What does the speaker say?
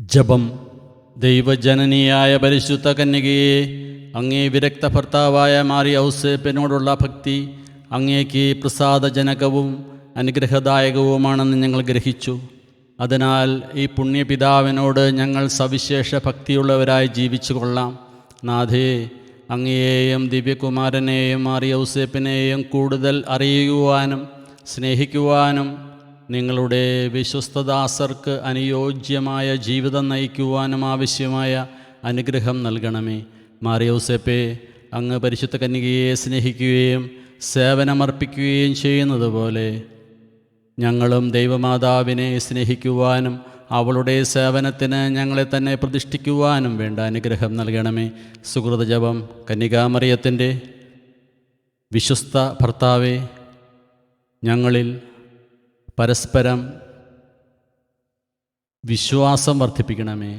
ജപം. ദൈവജനനിയായ പരിശുദ്ധ കന്യകയെ, അങ്ങേ വിരക്ത ഭർത്താവായ മാറി ഔസേപ്പിനോടുള്ള ഭക്തി അങ്ങേക്ക് പ്രസാദജനകവും അനുഗ്രഹദായകവുമാണെന്ന് ഞങ്ങൾ ഗ്രഹിച്ചു. അതിനാൽ ഈ പുണ്യപിതാവിനോട് ഞങ്ങൾ സവിശേഷ ഭക്തിയുള്ളവരായി ജീവിച്ചു കൊള്ളാം. നാഥേ, അങ്ങയെയും ദിവ്യകുമാരനെയും മാറി ഔസേപ്പിനെയും കൂടുതൽ അറിയുവാനും സ്നേഹിക്കുവാനും നിങ്ങളുടെ വിശ്വസ്തദാസർക്ക് അനുയോജ്യമായ ജീവിതം നയിക്കുവാനും ആവശ്യമായ അനുഗ്രഹം നൽകണമേ. മാറി ഔസേപ്പേ, അങ്ങ് പരിശുദ്ധ കന്യകയെ സ്നേഹിക്കുകയും സേവനമർപ്പിക്കുകയും ചെയ്യുന്നത് പോലെ ഞങ്ങളും ദൈവമാതാവിനെ സ്നേഹിക്കുവാനും അവളുടെ സേവനത്തിന് ഞങ്ങളെ തന്നെ പ്രതിഷ്ഠിക്കുവാനും വേണ്ട അനുഗ്രഹം നൽകണമേ. സുകൃതജപം. കന്യകാമറിയത്തിൻ്റെ വിശ്വസ്ത ഭർത്താവേ, ഞങ്ങളിൽ പരസ്പരം വിശ്വാസം വർദ്ധിപ്പിക്കണമേ.